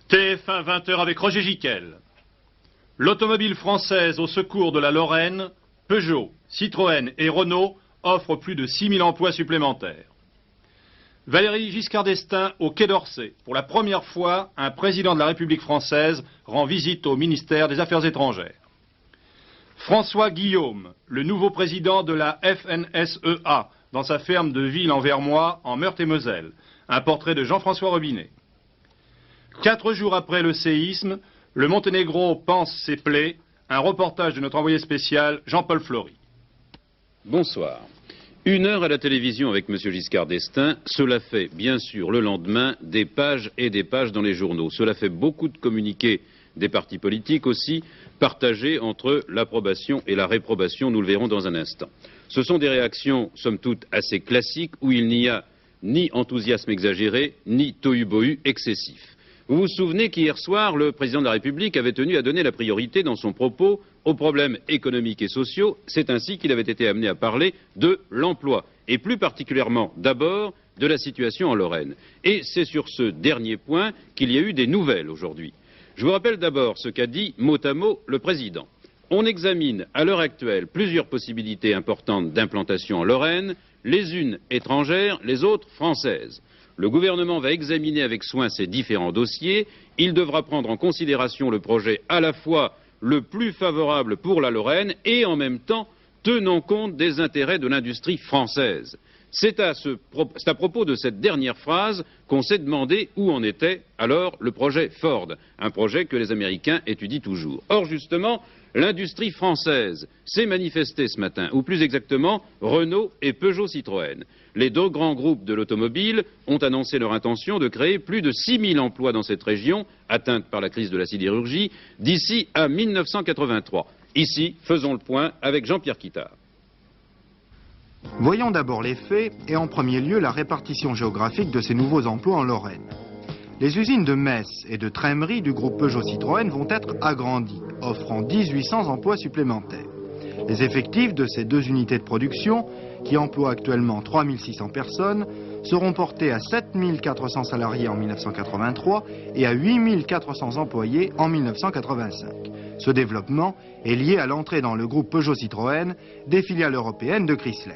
TF1 20h avec Roger Giquel. L'automobile française au secours de la Lorraine, Peugeot, Citroën et Renault offrent plus de 6000 emplois supplémentaires. Valéry Giscard d'Estaing au Quai d'Orsay. Pour la première fois, un président de la République française rend visite au ministère des Affaires étrangères. François Guillaume, le nouveau président de la FNSEA, dans sa ferme de Ville-en-Vermois, en Meurthe-et-Moselle. Un portrait de Jean-François Robinet. 4 jours après le séisme, le Monténégro panse ses plaies. Un reportage de notre envoyé spécial, Jean-Paul Flory. Bonsoir. 1 heure à la télévision avec M. Giscard d'Estaing, cela fait bien sûr le lendemain des pages et des pages dans les journaux. Cela fait beaucoup de communiqués des partis politiques aussi, partagés entre l'approbation et la réprobation, nous le verrons dans un instant. Ce sont des réactions, somme toute, assez classiques, où il n'y a ni enthousiasme exagéré, ni tohu-bohu excessif. Vous vous souvenez qu'hier soir, le président de la République avait tenu à donner la priorité dans son propos aux problèmes économiques et sociaux. C'est ainsi qu'il avait été amené à parler de l'emploi, et plus particulièrement d'abord de la situation en Lorraine. Et c'est sur ce dernier point qu'il y a eu des nouvelles aujourd'hui. Je vous rappelle d'abord ce qu'a dit mot à mot le président. On examine à l'heure actuelle plusieurs possibilités importantes d'implantation en Lorraine, les unes étrangères, les autres françaises. Le gouvernement va examiner avec soin ces différents dossiers. Il devra prendre en considération le projet à la fois le plus favorable pour la Lorraine et en même temps tenant compte des intérêts de l'industrie française. C'est à propos de cette dernière phrase qu'on s'est demandé où en était alors le projet Ford, un projet que les Américains étudient toujours. Or, justement, l'industrie française s'est manifestée ce matin, ou plus exactement Renault et Peugeot Citroën. Les 2 grands groupes de l'automobile ont annoncé leur intention de créer plus de 6000 emplois dans cette région, atteinte par la crise de la sidérurgie, d'ici à 1983. Ici, faisons le point avec Jean-Pierre Quittard. Voyons d'abord les faits et en premier lieu la répartition géographique de ces nouveaux emplois en Lorraine. Les usines de Metz et de Trémery du groupe Peugeot-Citroën vont être agrandies, offrant 1800 emplois supplémentaires. Les effectifs de ces 2 unités de production, qui emploient actuellement 3600 personnes, seront portés à 7400 salariés en 1983 et à 8400 employés en 1985. Ce développement est lié à l'entrée dans le groupe Peugeot-Citroën des filiales européennes de Chrysler.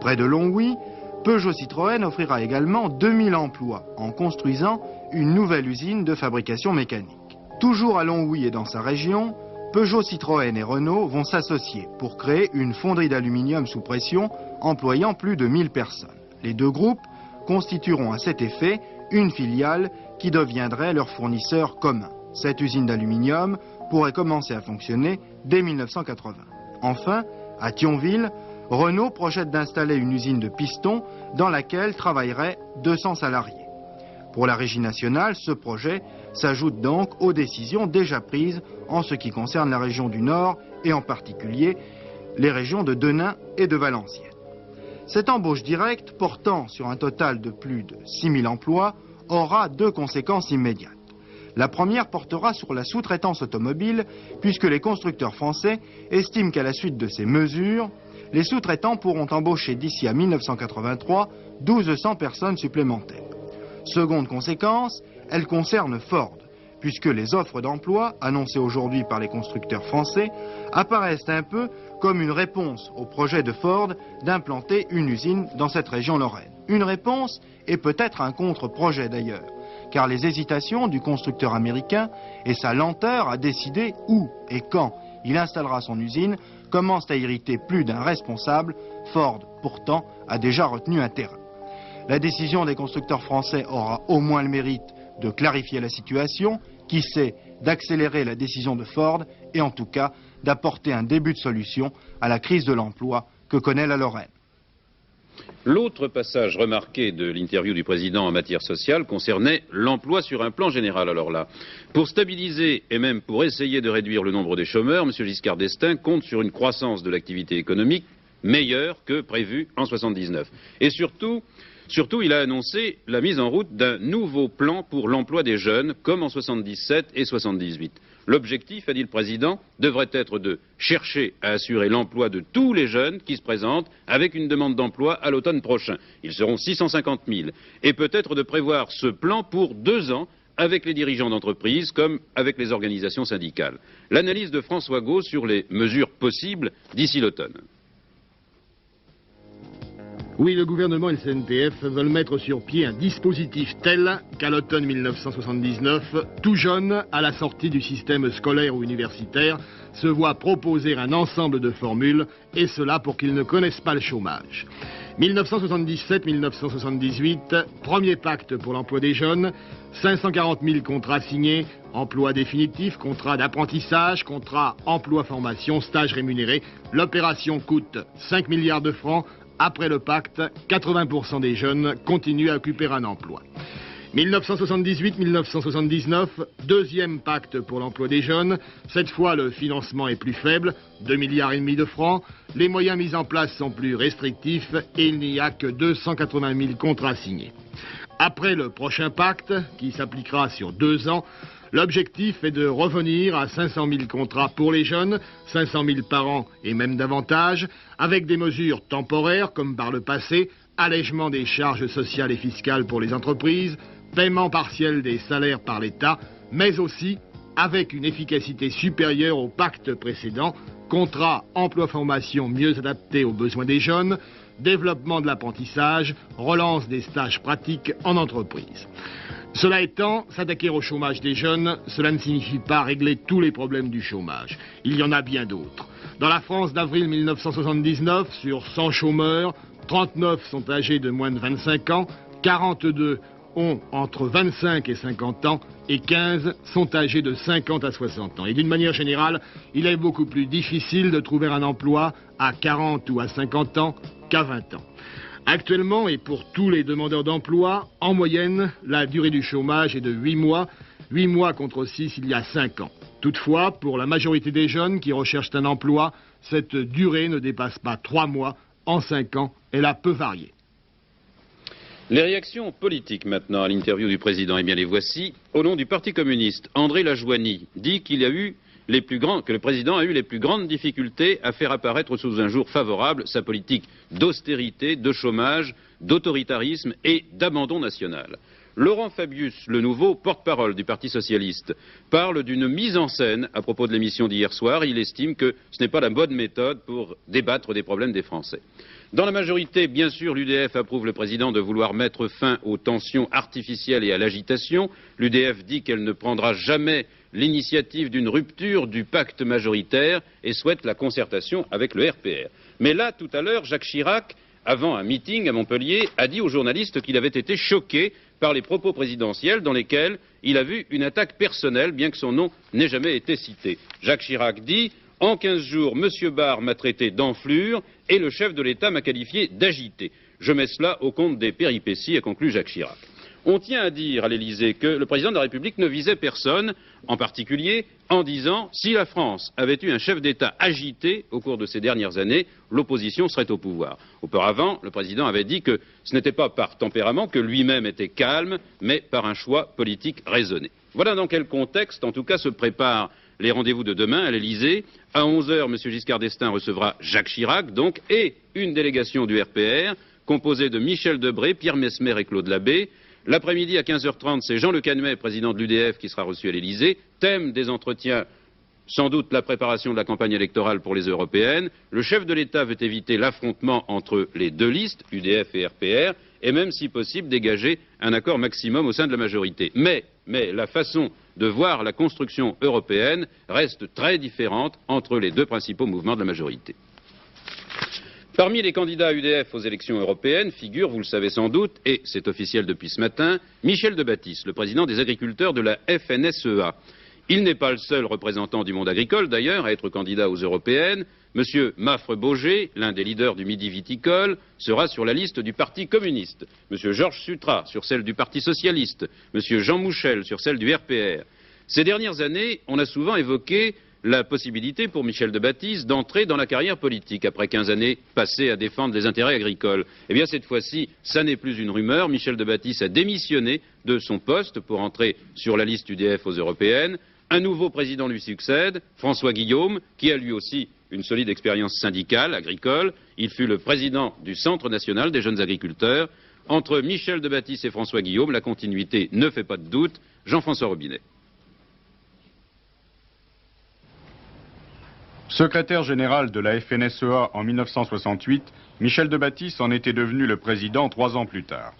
Près de Longwy, Peugeot-Citroën offrira également 2000 emplois en construisant une nouvelle usine de fabrication mécanique. Toujours à Longwy et dans sa région, Peugeot-Citroën et Renault vont s'associer pour créer une fonderie d'aluminium sous pression employant plus de 1000 personnes. Les 2 groupes constitueront à cet effet une filiale qui deviendrait leur fournisseur commun. Cette usine d'aluminium pourrait commencer à fonctionner dès 1980. Enfin, à Thionville, Renault projette d'installer une usine de pistons dans laquelle travailleraient 200 salariés. Pour la régie nationale, ce projet s'ajoute donc aux décisions déjà prises en ce qui concerne la région du Nord et en particulier les régions de Denain et de Valenciennes. Cette embauche directe, portant sur un total de plus de 6000 emplois, aura 2 conséquences immédiates. La première portera sur la sous-traitance automobile, puisque les constructeurs français estiment qu'à la suite de ces mesures, les sous-traitants pourront embaucher d'ici à 1983 1200 personnes supplémentaires. Seconde conséquence, elle concerne Ford, puisque les offres d'emploi annoncées aujourd'hui par les constructeurs français apparaissent un peu comme une réponse au projet de Ford d'implanter une usine dans cette région lorraine. Une réponse et peut-être un contre-projet d'ailleurs, car les hésitations du constructeur américain et sa lenteur à décider où et quand il installera son usine commencent à irriter plus d'un responsable. Ford, pourtant, a déjà retenu un terrain. La décision des constructeurs français aura au moins le mérite de clarifier la situation, qui sait, d'accélérer la décision de Ford et en tout cas d'apporter un début de solution à la crise de l'emploi que connaît la Lorraine. L'autre passage remarqué de l'interview du président en matière sociale concernait l'emploi sur un plan général. Alors là, pour stabiliser et même pour essayer de réduire le nombre des chômeurs, M. Giscard d'Estaing compte sur une croissance de l'activité économique meilleure que prévue en 1979. Et surtout, Surtout, il a annoncé la mise en route d'un nouveau plan pour l'emploi des jeunes, comme en 77 et 78. L'objectif, a dit le président, devrait être de chercher à assurer l'emploi de tous les jeunes qui se présentent avec une demande d'emploi à l'automne prochain. Ils seront 650 000. Et peut-être de prévoir ce plan pour 2 ans avec les dirigeants d'entreprise comme avec les organisations syndicales. L'analyse de François Gault sur les mesures possibles d'ici l'automne. Oui, le gouvernement et le CNTF veulent mettre sur pied un dispositif tel qu'à l'automne 1979, tout jeune, à la sortie du système scolaire ou universitaire, se voit proposer un ensemble de formules, et cela pour qu'ils ne connaissent pas le chômage. 1977-1978, premier pacte pour l'emploi des jeunes, 540 000 contrats signés, emploi définitif, contrat d'apprentissage, contrat emploi-formation, stage rémunéré. L'opération coûte 5 milliards de francs. Après le pacte, 80% des jeunes continuent à occuper un emploi. 1978-1979, deuxième pacte pour l'emploi des jeunes. Cette fois, le financement est plus faible, 2,5 milliards de francs. Les moyens mis en place sont plus restrictifs et il n'y a que 280 000 contrats signés. Après le prochain pacte, qui s'appliquera sur 2 ans, l'objectif est de revenir à 500 000 contrats pour les jeunes, 500 000 par an et même davantage, avec des mesures temporaires comme par le passé, allègement des charges sociales et fiscales pour les entreprises, paiement partiel des salaires par l'État, mais aussi avec une efficacité supérieure au pacte précédent, contrat emploi-formation mieux adapté aux besoins des jeunes, développement de l'apprentissage, relance des stages pratiques en entreprise. Cela étant, s'attaquer au chômage des jeunes, cela ne signifie pas régler tous les problèmes du chômage. Il y en a bien d'autres. Dans la France d'avril 1979, sur 100 chômeurs, 39 sont âgés de moins de 25 ans, 42 ont entre 25 et 50 ans et 15 sont âgés de 50 à 60 ans. Et d'une manière générale, il est beaucoup plus difficile de trouver un emploi à 40 ou à 50 ans qu'à 20 ans. Actuellement, et pour tous les demandeurs d'emploi, en moyenne, la durée du chômage est de 8 mois, 8 mois contre 6 il y a 5 ans. Toutefois, pour la majorité des jeunes qui recherchent un emploi, cette durée ne dépasse pas 3 mois. En 5 ans, elle a peu varié. Les réactions politiques maintenant à l'interview du président, eh bien les voici. Au nom du Parti communiste, André Lajoigny dit que le président a eu les plus grandes difficultés à faire apparaître sous un jour favorable sa politique d'austérité, de chômage, d'autoritarisme et d'abandon national. Laurent Fabius, le nouveau porte-parole du Parti socialiste, parle d'une mise en scène à propos de l'émission d'hier soir. Il estime que ce n'est pas la bonne méthode pour débattre des problèmes des Français. Dans la majorité, bien sûr, l'UDF approuve le président de vouloir mettre fin aux tensions artificielles et à l'agitation. L'UDF dit qu'elle ne prendra jamais l'initiative d'une rupture du pacte majoritaire et souhaite la concertation avec le RPR. Mais là, tout à l'heure, Jacques Chirac, avant un meeting à Montpellier, a dit aux journalistes qu'il avait été choqué par les propos présidentiels dans lesquels il a vu une attaque personnelle, bien que son nom n'ait jamais été cité. Jacques Chirac dit « En 15 jours, M. Barre m'a traité d'enflure et le chef de l'État m'a qualifié d'agité. Je mets cela au compte des péripéties », a conclu Jacques Chirac. On tient à dire à l'Élysée que le président de la République ne visait personne, en particulier en disant si la France avait eu un chef d'État agité au cours de ces dernières années, l'opposition serait au pouvoir. Auparavant, le président avait dit que ce n'était pas par tempérament, que lui-même était calme, mais par un choix politique raisonné. Voilà dans quel contexte, en tout cas, se préparent les rendez-vous de demain à l'Élysée. À 11 h, M. Giscard d'Estaing recevra Jacques Chirac, donc, et une délégation du RPR, composée de Michel Debré, Pierre Messmer et Claude Labbé. L'après-midi, à 15 h 30, c'est Jean Le Canuet, président de l'UDF, qui sera reçu à l'Élysée. Thème des entretiens, sans doute la préparation de la campagne électorale pour les européennes. Le chef de l'État veut éviter l'affrontement entre les deux listes, UDF et RPR, et même, si possible, dégager un accord maximum au sein de la majorité. Mais la façon de voir la construction européenne reste très différente entre les deux principaux mouvements de la majorité. Parmi les candidats UDF aux élections européennes figure, vous le savez sans doute, et c'est officiel depuis ce matin, Michel Debatisse, le président des agriculteurs de la FNSEA. Il n'est pas le seul représentant du monde agricole, d'ailleurs, à être candidat aux européennes. Monsieur Maffre-Bauger, l'un des leaders du Midi viticole, sera sur la liste du Parti communiste. Monsieur Georges Sutras sur celle du Parti socialiste. Monsieur Jean Mouchel sur celle du RPR. Ces dernières années, on a souvent évoqué la possibilité pour Michel de Baptiste d'entrer dans la carrière politique après 15 années passées à défendre les intérêts agricoles. Eh bien cette fois-ci, ça n'est plus une rumeur. Michel de Baptiste a démissionné de son poste pour entrer sur la liste UDF aux européennes. Un nouveau président lui succède, François Guillaume, qui a lui aussi une solide expérience syndicale, agricole. Il fut le président du Centre national des jeunes agriculteurs. Entre Michel de Baptiste et François Guillaume, la continuité ne fait pas de doute. Jean-François Robinet. Secrétaire général de la FNSEA en 1968, Michel de Baptiste en était devenu le président 3 ans plus tard.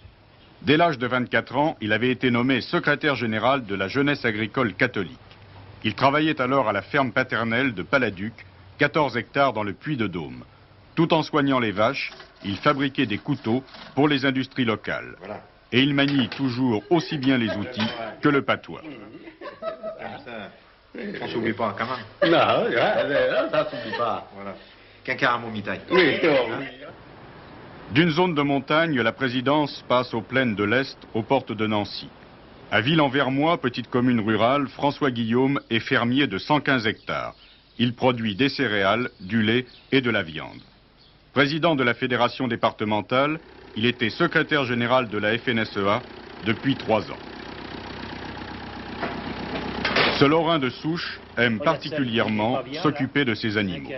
Dès l'âge de 24 ans, il avait été nommé secrétaire général de la jeunesse agricole catholique. Il travaillait alors à la ferme paternelle de Paladuc, 14 hectares dans le Puy-de-Dôme. Tout en soignant les vaches, il fabriquait des couteaux pour les industries locales. Et il manie toujours aussi bien les outils que le patois. On s'oublie pas quand même. Non, ça s'oublie pas. Voilà. Quincaramou mitaille. Oui, D'une zone de montagne, la présidence passe aux plaines de l'Est, aux portes de Nancy. À Ville-en-Vermois, petite commune rurale, François Guillaume est fermier de 115 hectares. Il produit des céréales, du lait et de la viande. Président de la fédération départementale, il était secrétaire général de la FNSEA depuis 3 ans. Ce Lorrain de souche aime particulièrement s'occuper de ses animaux.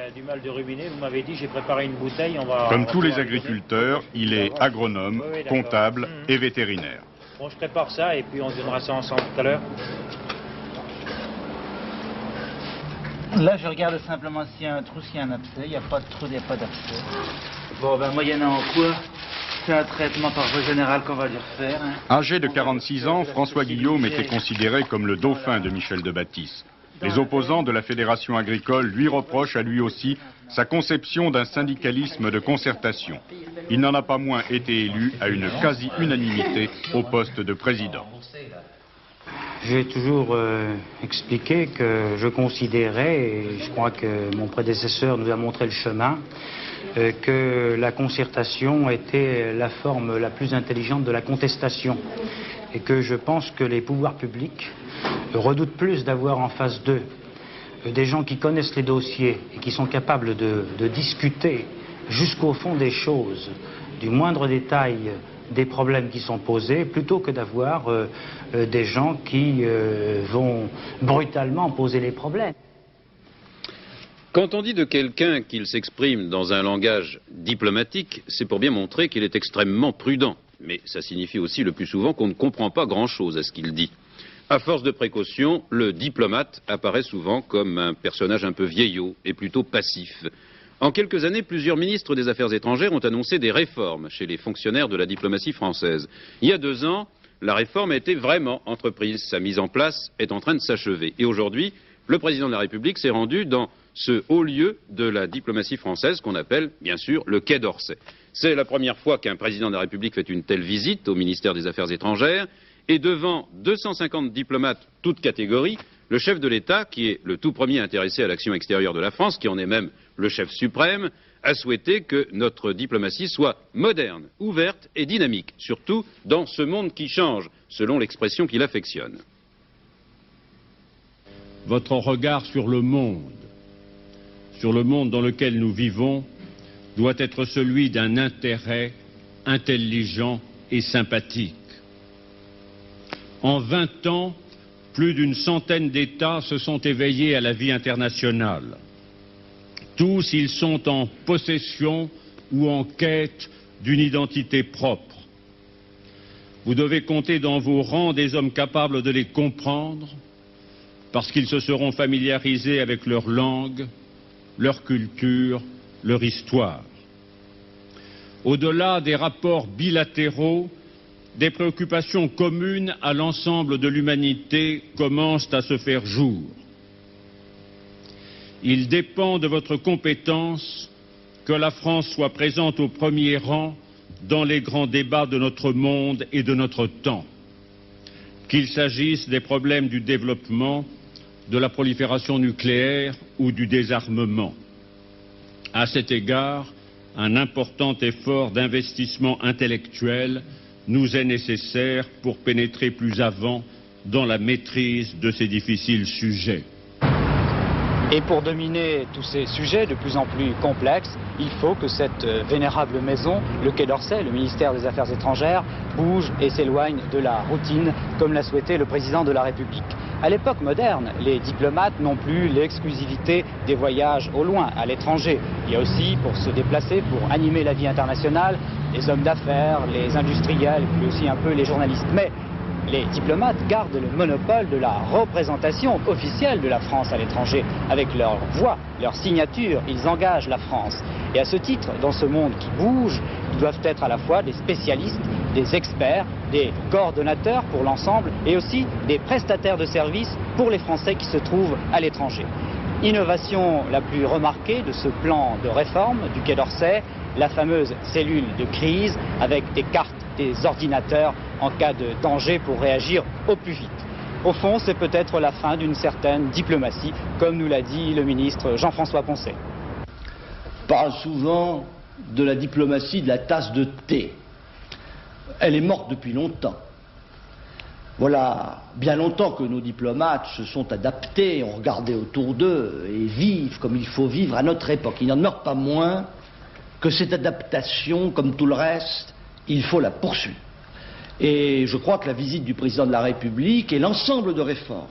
Comme tous les agriculteurs, il est agronome, comptable et vétérinaire. Bon, je prépare ça et puis on donnera ça ensemble tout à l'heure. Là, je regarde simplement s'il y a un trou, s'il y a un abcès. Il n'y a pas de trou, il n'y a pas d'abcès. Bon, ben moyennant quoi, c'est un traitement par voie générale qu'on va lui refaire. Hein. Âgé de 46 ans, François Guillaume était considéré comme le dauphin de Michel de Baptiste. Les opposants de la Fédération agricole lui reprochent à lui aussi sa conception d'un syndicalisme de concertation. Il n'en a pas moins été élu à une quasi-unanimité au poste de président. J'ai toujours expliqué que je considérais, et je crois que mon prédécesseur nous a montré le chemin, que la concertation était la forme la plus intelligente de la contestation. Et que je pense que les pouvoirs publics redoutent plus d'avoir en face d'eux des gens qui connaissent les dossiers et qui sont capables de discuter jusqu'au fond des choses, du moindre détail des problèmes qui sont posés, plutôt que d'avoir des gens qui vont brutalement poser les problèmes. Quand on dit de quelqu'un qu'il s'exprime dans un langage diplomatique, c'est pour bien montrer qu'il est extrêmement prudent. Mais ça signifie aussi le plus souvent qu'on ne comprend pas grand-chose à ce qu'il dit. À force de précaution, le diplomate apparaît souvent comme un personnage un peu vieillot et plutôt passif. En quelques années, plusieurs ministres des Affaires étrangères ont annoncé des réformes chez les fonctionnaires de la diplomatie française. Il y a 2 ans, la réforme a été vraiment entreprise. Sa mise en place est en train de s'achever. Et aujourd'hui, le président de la République s'est rendu dans ce haut lieu de la diplomatie française qu'on appelle, bien sûr, le Quai d'Orsay. C'est la première fois qu'un président de la République fait une telle visite au ministère des Affaires étrangères. Et devant 250 diplomates, toutes catégories, le chef de l'État, qui est le tout premier intéressé à l'action extérieure de la France, qui en est même le chef suprême, a souhaité que notre diplomatie soit moderne, ouverte et dynamique, surtout dans ce monde qui change, selon l'expression qu'il affectionne. Votre regard sur le monde dans lequel nous vivons, doit être celui d'un intérêt intelligent et sympathique. En 20 ans, plus d'une centaine d'États se sont éveillés à la vie internationale. Tous, ils sont en possession ou en quête d'une identité propre. Vous devez compter dans vos rangs des hommes capables de les comprendre, parce qu'ils se seront familiarisés avec leur langue, leur culture, leur histoire. Au-delà des rapports bilatéraux, des préoccupations communes à l'ensemble de l'humanité commencent à se faire jour. Il dépend de votre compétence que la France soit présente au premier rang dans les grands débats de notre monde et de notre temps, qu'il s'agisse des problèmes du développement, de la prolifération nucléaire ou du désarmement. À cet égard, un important effort d'investissement intellectuel nous est nécessaire pour pénétrer plus avant dans la maîtrise de ces difficiles sujets. Et pour dominer tous ces sujets de plus en plus complexes, il faut que cette vénérable maison, le Quai d'Orsay, le ministère des Affaires étrangères, bouge et s'éloigne de la routine, comme l'a souhaité le président de la République. À l'époque moderne, les diplomates n'ont plus l'exclusivité des voyages au loin, à l'étranger. Il y a aussi, pour se déplacer, pour animer la vie internationale, les hommes d'affaires, les industriels, puis aussi un peu les journalistes. Mais les diplomates gardent le monopole de la représentation officielle de la France à l'étranger. Avec leur voix, leur signature, ils engagent la France. Et à ce titre, dans ce monde qui bouge, ils doivent être à la fois des spécialistes, des experts, des coordonnateurs pour l'ensemble et aussi des prestataires de services pour les Français qui se trouvent à l'étranger. Innovation la plus remarquée de ce plan de réforme du Quai d'Orsay, la fameuse cellule de crise avec des cartes, des ordinateurs en cas de danger pour réagir au plus vite. Au fond, c'est peut-être la fin d'une certaine diplomatie, comme nous l'a dit le ministre Jean-François Poncet. On parle souvent de la diplomatie de la tasse de thé. Elle est morte depuis longtemps. Voilà bien longtemps que nos diplomates se sont adaptés, ont regardé autour d'eux et vivent comme il faut vivre à notre époque. Il n'en demeure pas moins que cette adaptation, comme tout le reste, il faut la poursuivre. Et je crois que la visite du président de la République et l'ensemble de réformes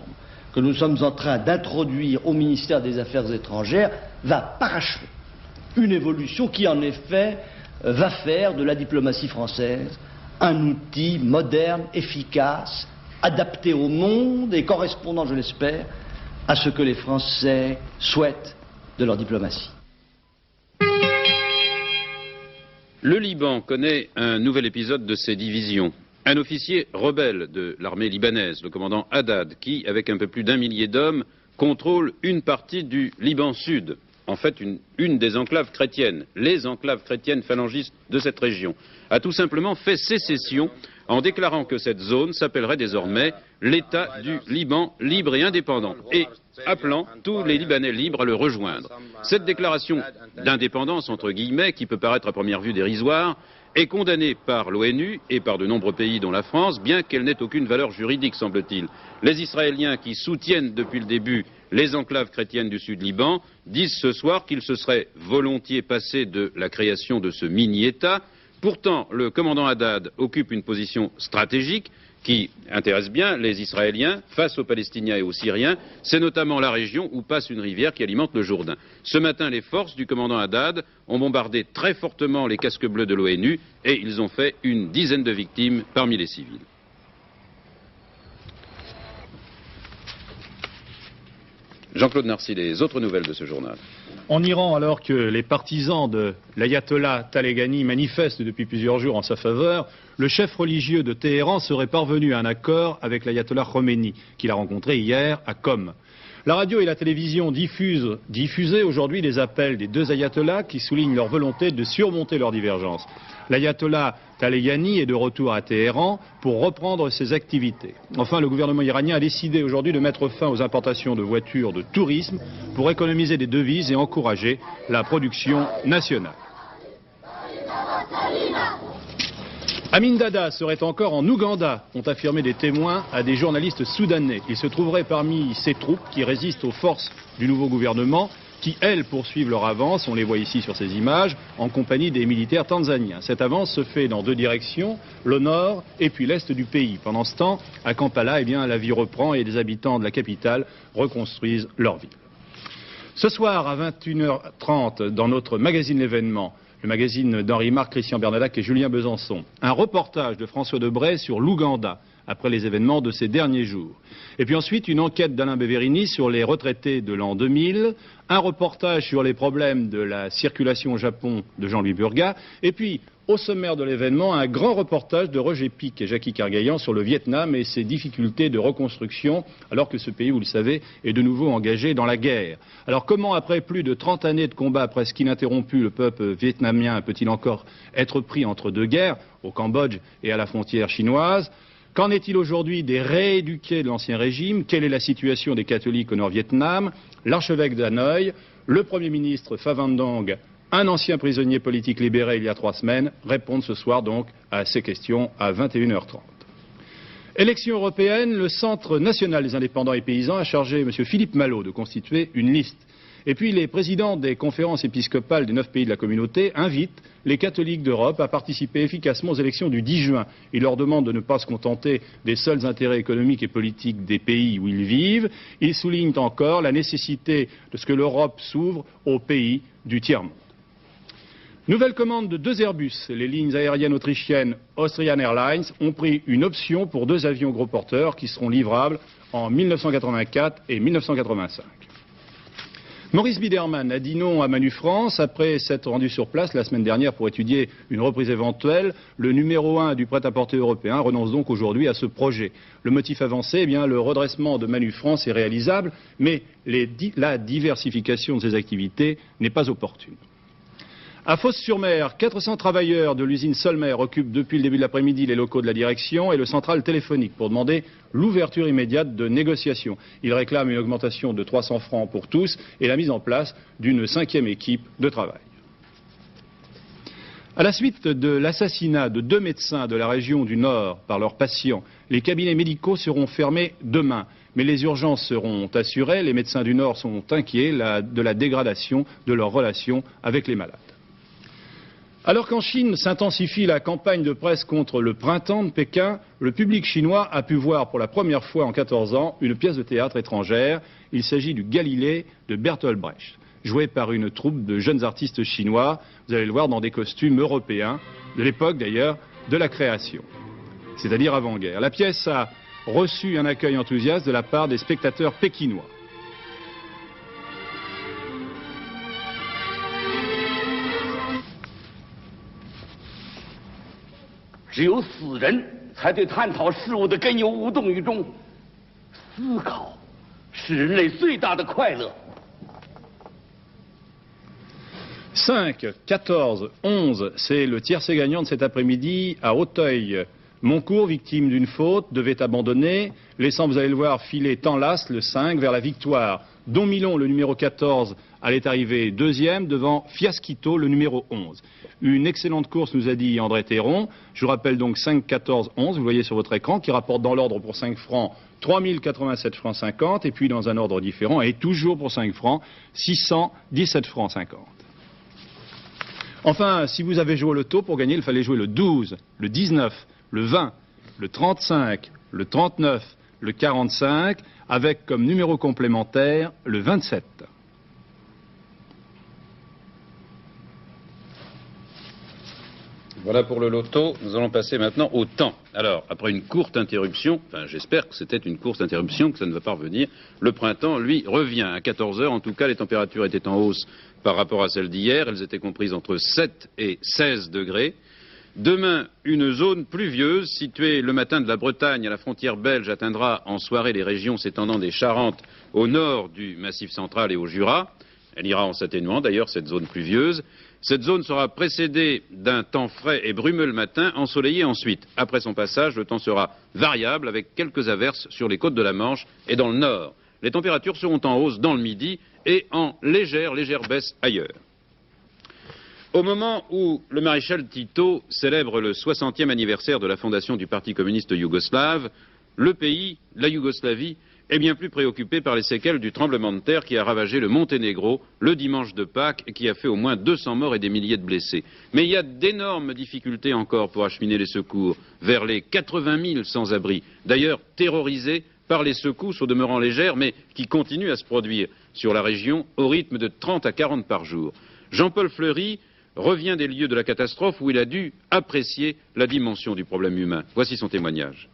que nous sommes en train d'introduire au ministère des Affaires étrangères va parachever une évolution qui, en effet, va faire de la diplomatie française un outil moderne, efficace, adapté au monde et correspondant, je l'espère, à ce que les Français souhaitent de leur diplomatie. Le Liban connaît un nouvel épisode de ses divisions. Un officier rebelle de l'armée libanaise, le commandant Haddad, qui, avec un peu plus d'1 millier d'hommes, contrôle une partie du Liban Sud. En fait, une des enclaves chrétiennes, les enclaves chrétiennes phalangistes de cette région, a tout simplement fait sécession en déclarant que cette zone s'appellerait désormais l'État du Liban libre et indépendant, et appelant tous les Libanais libres à le rejoindre. Cette déclaration d'indépendance, entre guillemets, qui peut paraître à première vue dérisoire, est condamnée par l'ONU et par de nombreux pays dont la France, bien qu'elle n'ait aucune valeur juridique, semble-t-il. Les Israéliens qui soutiennent depuis le début les enclaves chrétiennes du Sud-Liban disent ce soir qu'ils se seraient volontiers passés de la création de ce mini-État. Pourtant, le commandant Haddad occupe une position stratégique qui intéresse bien les Israéliens face aux Palestiniens et aux Syriens. C'est notamment la région où passe une rivière qui alimente le Jourdain. Ce matin, les forces du commandant Haddad ont bombardé très fortement les casques bleus de l'ONU et ils ont fait une dizaine de victimes parmi les civils. Jean-Claude Narcy, les autres nouvelles de ce journal. En Iran, alors que les partisans de l'ayatollah Taleghani manifestent depuis plusieurs jours en sa faveur, le chef religieux de Téhéran serait parvenu à un accord avec l'ayatollah Khomeini, qu'il a rencontré hier à Qom. La radio et la télévision diffusaient aujourd'hui les appels des deux ayatollahs qui soulignent leur volonté de surmonter leurs divergences. L'ayatollah Taleghani est de retour à Téhéran pour reprendre ses activités. Enfin, le gouvernement iranien a décidé aujourd'hui de mettre fin aux importations de voitures de tourisme pour économiser des devises et encourager la production nationale. Amin Dada serait encore en Ouganda, ont affirmé des témoins à des journalistes soudanais. Il se trouverait parmi ces troupes qui résistent aux forces du nouveau gouvernement, qui, elles, poursuivent leur avance, on les voit ici sur ces images, en compagnie des militaires tanzaniens. Cette avance se fait dans deux directions, le nord et puis l'est du pays. Pendant ce temps, à Kampala, la vie reprend et les habitants de la capitale reconstruisent leur vie. Ce soir, à 21h30, dans notre magazine L'événement, le magazine d'Henri-Marc, Christian Bernadac et Julien Besançon, un reportage de François Debray sur l'Ouganda, après les événements de ces derniers jours. Et puis ensuite, une enquête d'Alain Beverini sur les retraités de l'an 2000, un reportage sur les problèmes de la circulation au Japon de Jean-Louis Burgat, et puis, au sommaire de l'événement, un grand reportage de Roger Pic et Jackie Cargaillan sur le Vietnam et ses difficultés de reconstruction, alors que ce pays, vous le savez, est de nouveau engagé dans la guerre. Alors comment, après plus de 30 années de combats presque ininterrompus, le peuple vietnamien peut-il encore être pris entre deux guerres, au Cambodge et à la frontière chinoise ? Qu'en est-il aujourd'hui des rééduqués de l'ancien régime? Quelle est la situation des catholiques au Nord-Vietnam? L'archevêque d'Hanoï, le Premier ministre Phavan Dong, un ancien prisonnier politique libéré il y a 3 semaines, répondent ce soir donc à ces questions à 21h30. Élection européenne, le Centre national des indépendants et paysans a chargé M. Philippe Malot de constituer une liste. Et puis les présidents des conférences épiscopales des 9 pays de la communauté invitent les catholiques d'Europe à participer efficacement aux élections du 10 juin. Ils leur demandent de ne pas se contenter des seuls intérêts économiques et politiques des pays où ils vivent. Ils soulignent encore la nécessité de ce que l'Europe s'ouvre aux pays du tiers-monde. Nouvelle commande de 2 Airbus. Les lignes aériennes autrichiennes Austrian Airlines ont pris une option pour 2 avions gros porteurs qui seront livrables en 1984 et 1985. Maurice Biedermann a dit non à Manu France après s'être rendu sur place la semaine dernière pour étudier une reprise éventuelle. Le numéro 1 du prêt-à-porter européen renonce donc aujourd'hui à ce projet. Le motif avancé, eh bien, le redressement de Manu France est réalisable, mais la diversification de ses activités n'est pas opportune. À Fos-sur-Mer, 400 travailleurs de l'usine Solmer occupent depuis le début de l'après-midi les locaux de la direction et le central téléphonique pour demander l'ouverture immédiate de négociations. Ils réclament une augmentation de 300 francs pour tous et la mise en place d'une 5e équipe de travail. À la suite de l'assassinat de 2 médecins de la région du Nord par leurs patients, les cabinets médicaux seront fermés demain. Mais les urgences seront assurées. Les médecins du Nord sont inquiets de la dégradation de leurs relations avec les malades. Alors qu'en Chine s'intensifie la campagne de presse contre le printemps de Pékin, le public chinois a pu voir pour la première fois en 14 ans une pièce de théâtre étrangère. Il s'agit du Galilée de Bertolt Brecht, joué par une troupe de jeunes artistes chinois. Vous allez le voir dans des costumes européens, de l'époque d'ailleurs de la création, c'est-à-dire avant-guerre. La pièce a reçu un accueil enthousiaste de la part des spectateurs pékinois. «5, 14, 11, c'est le tiercé gagnant de cet après-midi à Auteuil-Moncourt, victime d'une faute, devait abandonner, laissant, vous allez le voir, filer Tanlas, le 5, vers la victoire. Don Milon, le numéro 14, allait arriver 2e devant Fiasquito, le numéro 11. Une excellente course, nous a dit André Théron. Je vous rappelle donc 5, 14, 11, vous le voyez sur votre écran, qui rapporte dans l'ordre pour 5 francs 3087 francs 50, et puis dans un ordre différent, et toujours pour 5 francs, 617 francs 50. Enfin, si vous avez joué au loto, pour gagner, il fallait jouer le 12, le 19, le 20, le 35, le 39, le 45, avec comme numéro complémentaire le 27. Voilà pour le loto. Nous allons passer maintenant au temps. Alors, après une courte interruption, enfin j'espère que c'était une courte interruption, que ça ne va pas revenir, le printemps, lui, revient à 14 heures. En tout cas, les températures étaient en hausse par rapport à celles d'hier. Elles étaient comprises entre 7 et 16 degrés. Demain, une zone pluvieuse située le matin de la Bretagne à la frontière belge atteindra en soirée les régions s'étendant des Charentes au nord du Massif central et au Jura. Elle ira en s'atténuant d'ailleurs, cette zone pluvieuse. Cette zone sera précédée d'un temps frais et brumeux le matin, ensoleillé ensuite. Après son passage, le temps sera variable avec quelques averses sur les côtes de la Manche et dans le nord. Les températures seront en hausse dans le midi et en légère baisse ailleurs. Au moment où le maréchal Tito célèbre le 60e anniversaire de la fondation du Parti communiste yougoslave, le pays, la Yougoslavie, est bien plus préoccupé par les séquelles du tremblement de terre qui a ravagé le Monténégro le dimanche de Pâques et qui a fait au moins 200 morts et des milliers de blessés. Mais il y a d'énormes difficultés encore pour acheminer les secours vers les 80 000 sans-abri, d'ailleurs terrorisés par les secousses au demeurant légères, mais qui continuent à se produire sur la région au rythme de 30 à 40 par jour. Jean-Paul Fleury revient des lieux de la catastrophe où il a dû apprécier la dimension du problème humain. Voici son témoignage.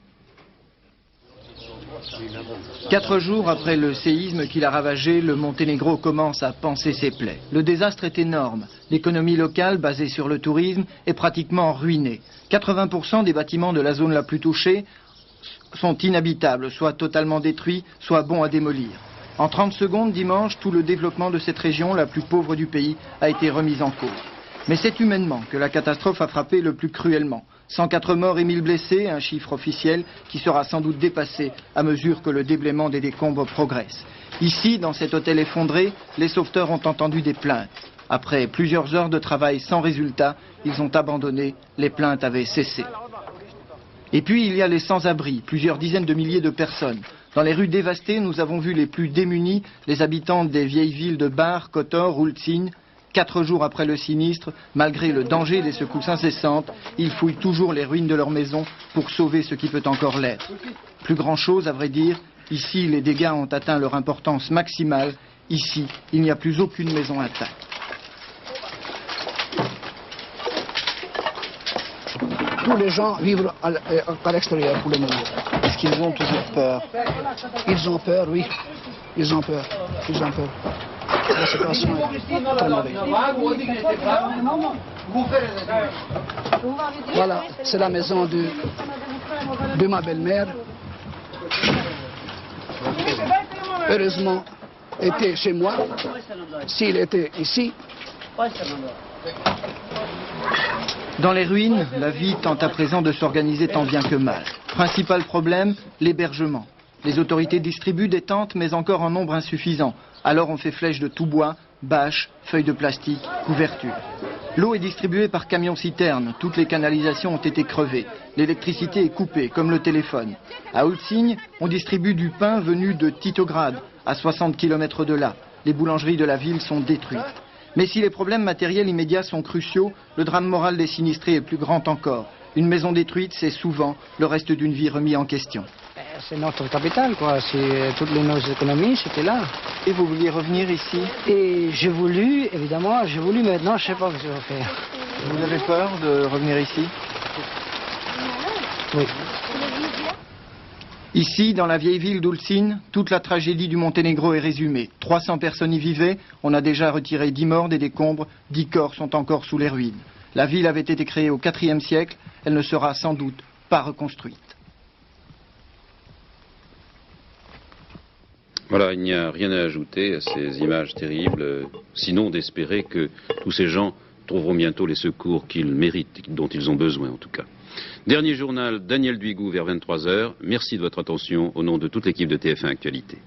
4 jours après le séisme qui l'a ravagé, le Monténégro commence à panser ses plaies. Le désastre est énorme. L'économie locale, basée sur le tourisme, est pratiquement ruinée. 80% des bâtiments de la zone la plus touchée sont inhabitables, soit totalement détruits, soit bons à démolir. En 30 secondes, dimanche, tout le développement de cette région, la plus pauvre du pays, a été remis en cause. Mais c'est humainement que la catastrophe a frappé le plus cruellement. 104 morts et 1000 blessés, un chiffre officiel qui sera sans doute dépassé à mesure que le déblaiement des décombres progresse. Ici, dans cet hôtel effondré, les sauveteurs ont entendu des plaintes. Après plusieurs heures de travail sans résultat, ils ont abandonné, les plaintes avaient cessé. Et puis il y a les sans-abri, plusieurs dizaines de milliers de personnes. Dans les rues dévastées, nous avons vu les plus démunis, les habitants des vieilles villes de Bar, Kotor, Ulcin. 4 jours après le sinistre, malgré le danger des secousses incessantes, ils fouillent toujours les ruines de leurs maisons pour sauver ce qui peut encore l'être. Plus grand chose, à vrai dire, ici les dégâts ont atteint leur importance maximale. Ici, il n'y a plus aucune maison intacte. Tous les gens vivent à l'extérieur pour le moment. Est-ce qu'ils ont toujours peur? Ils ont peur, oui. Ils ont peur. Ils ont peur. La situation est très mauvaise. Voilà, c'est la maison de ma belle-mère. Heureusement, il était chez moi. S'il était ici. Dans les ruines, la vie tente à présent de s'organiser tant bien que mal. Principal problème, l'hébergement. Les autorités distribuent des tentes, mais encore en nombre insuffisant. Alors on fait flèche de tout bois, bâches, feuilles de plastique, couvertures. L'eau est distribuée par camion-citerne. Toutes les canalisations ont été crevées. L'électricité est coupée, comme le téléphone. À Ulcin, on distribue du pain venu de Titograd, à 60 km de là. Les boulangeries de la ville sont détruites. Mais si les problèmes matériels immédiats sont cruciaux, le drame moral des sinistrés est plus grand encore. Une maison détruite, c'est souvent le reste d'une vie remis en question. C'est notre capitale, quoi. Toutes nos économies, c'était là. Et vous vouliez revenir ici? Et j'ai voulu, évidemment, maintenant, je ne sais pas ce que je vais faire. Vous avez peur de revenir ici? Oui. Ici, dans la vieille ville d'Ulcin, toute la tragédie du Monténégro est résumée. 300 personnes y vivaient, on a déjà retiré 10 morts des décombres, 10 corps sont encore sous les ruines. La ville avait été créée au IVe siècle, elle ne sera sans doute pas reconstruite. Voilà, il n'y a rien à ajouter à ces images terribles, sinon d'espérer que tous ces gens trouveront bientôt les secours qu'ils méritent, dont ils ont besoin en tout cas. Dernier journal, Daniel Duigou vers 23 h. Merci de votre attention au nom de toute l'équipe de TF1 Actualité.